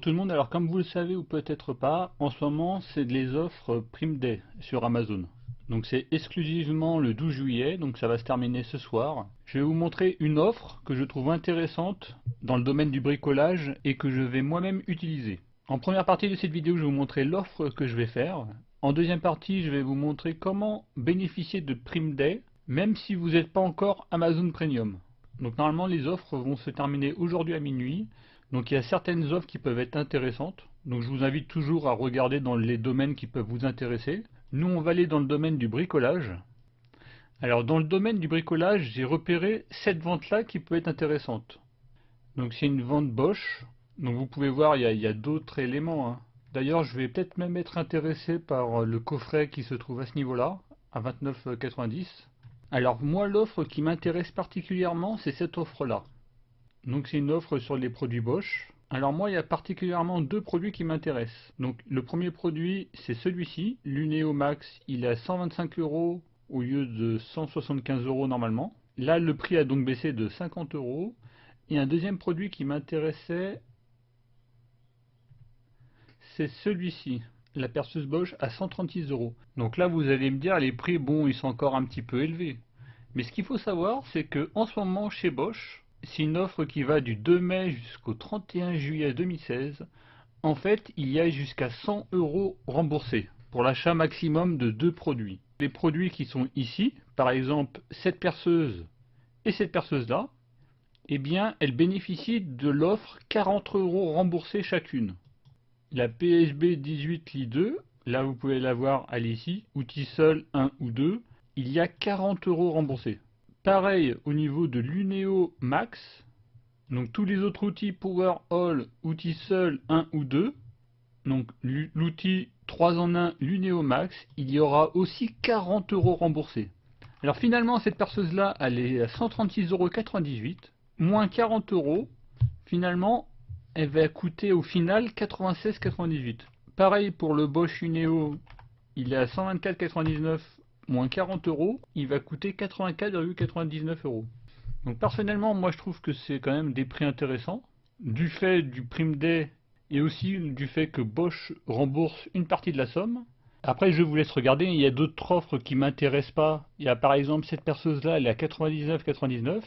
tout le monde, alors comme vous le savez ou peut-être pas, en ce moment c'est les offres Prime Day sur Amazon. Donc c'est exclusivement le 12 juillet, donc ça va se terminer ce soir. Je vais vous montrer une offre que je trouve intéressante dans le domaine du bricolage et que je vais moi-même utiliser. En première partie de cette vidéo, je vais vous montrer l'offre que je vais faire. En deuxième partie, je vais vous montrer comment bénéficier de Prime Day, même si vous n'êtes pas encore Amazon Premium. Donc normalement les offres vont se terminer aujourd'hui à minuit. Donc il y a certaines offres qui peuvent être intéressantes. Donc je vous invite toujours à regarder dans les domaines qui peuvent vous intéresser. Nous on va aller dans le domaine du bricolage. Alors dans le domaine du bricolage, j'ai repéré cette vente là qui peut être intéressante. Donc c'est une vente Bosch. Donc vous pouvez voir, il y a d'autres éléments, hein. D'ailleurs je vais peut-être même être intéressé par le coffret qui se trouve à ce niveau là, à 29,90 €. Alors moi l'offre qui m'intéresse particulièrement c'est cette offre là. Donc c'est une offre sur les produits Bosch. Alors moi il y a particulièrement deux produits qui m'intéressent. Donc le premier produit c'est celui-ci, l'Uneo Max, il est à 125 € au lieu de 175 € normalement. Là le prix a donc baissé de 50 €. Et un deuxième produit qui m'intéressait, c'est celui-ci, la perceuse Bosch à 136 €. Donc là vous allez me dire les prix, bon, ils sont encore un petit peu élevés. Mais ce qu'il faut savoir c'est que en ce moment chez Bosch, c'est une offre qui va du 2 mai jusqu'au 31 juillet 2016. En fait, il y a jusqu'à 100 € remboursés pour l'achat maximum de deux produits. Les produits qui sont ici, par exemple cette perceuse et cette perceuse-là, eh bien, elles bénéficient de l'offre 40 € remboursés chacune. La PSB 18 Li 2, là vous pouvez la voir, elle est ici, outil seul 1 ou 2, il y a 40 € remboursés. Pareil au niveau de l'Uneo Max, donc tous les autres outils Power All, outils seul 1 ou 2, donc l'outil 3 en 1, l'Uneo Max, il y aura aussi 40 € remboursés. Alors finalement cette perceuse là elle est à 136,98 €, moins 40 €, finalement elle va coûter au final 96,98 €. Pareil pour le Bosch Uneo, il est à 124,99 €, moins 40 €, il va coûter 84,99 €. Donc personnellement, moi je trouve que c'est quand même des prix intéressants, du fait du Prime Day et aussi du fait que Bosch rembourse une partie de la somme. Après je vous laisse regarder, il y a d'autres offres qui ne m'intéressent pas. Il y a par exemple cette perceuse là, elle est à 99,99 €.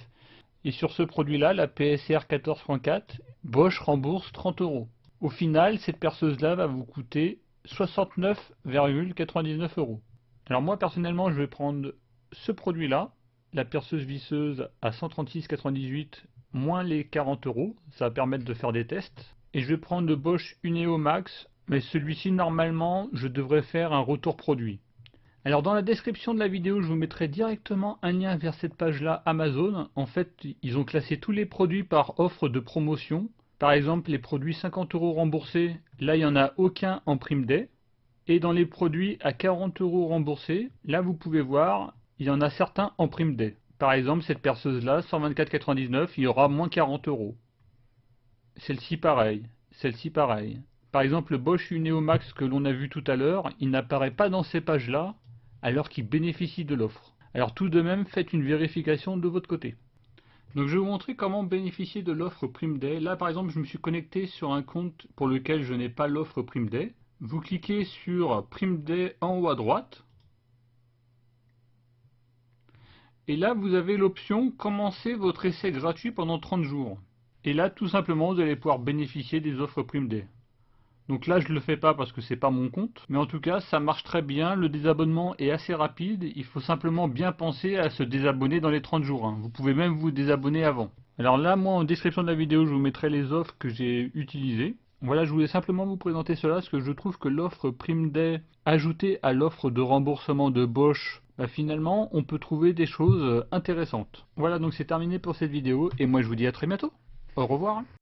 Et sur ce produit là, la PSR 14.4, Bosch rembourse 30 €. Au final, cette perceuse là va vous coûter 69,99 €. Alors moi personnellement je vais prendre ce produit là, la perceuse visseuse à 136,98 € moins les 40 €, ça va permettre de faire des tests. Et je vais prendre le Bosch Uneo Max, mais celui-ci normalement je devrais faire un retour produit. Alors dans la description de la vidéo je vous mettrai directement un lien vers cette page là Amazon. En fait ils ont classé tous les produits par offre de promotion. Par exemple les produits 50 € remboursés, là il n'y en a aucun en Prime Day. Et dans les produits à 40 € remboursés, là vous pouvez voir, il y en a certains en Prime Day. Par exemple cette perceuse là, 124,99 €, il y aura moins 40 €. Celle-ci pareil, celle-ci pareil. Par exemple le Bosch Uneo Max que l'on a vu tout à l'heure, il n'apparaît pas dans ces pages là, alors qu'il bénéficie de l'offre. Alors tout de même, faites une vérification de votre côté. Donc je vais vous montrer comment bénéficier de l'offre Prime Day. Là par exemple je me suis connecté sur un compte pour lequel je n'ai pas l'offre Prime Day. Vous cliquez sur Prime Day en haut à droite. Et là, vous avez l'option commencer votre essai gratuit pendant 30 jours. Et là, tout simplement, vous allez pouvoir bénéficier des offres Prime Day. Donc là, je ne le fais pas parce que c'est pas mon compte. Mais en tout cas, ça marche très bien. Le désabonnement est assez rapide. Il faut simplement bien penser à se désabonner dans les 30 jours, hein. Vous pouvez même vous désabonner avant. Alors là, moi, en description de la vidéo, je vous mettrai les offres que j'ai utilisées. Voilà, je voulais simplement vous présenter cela parce que je trouve que l'offre Prime Day ajoutée à l'offre de remboursement de Bosch, finalement on peut trouver des choses intéressantes. Voilà, donc c'est terminé pour cette vidéo et moi je vous dis à très bientôt. Au revoir.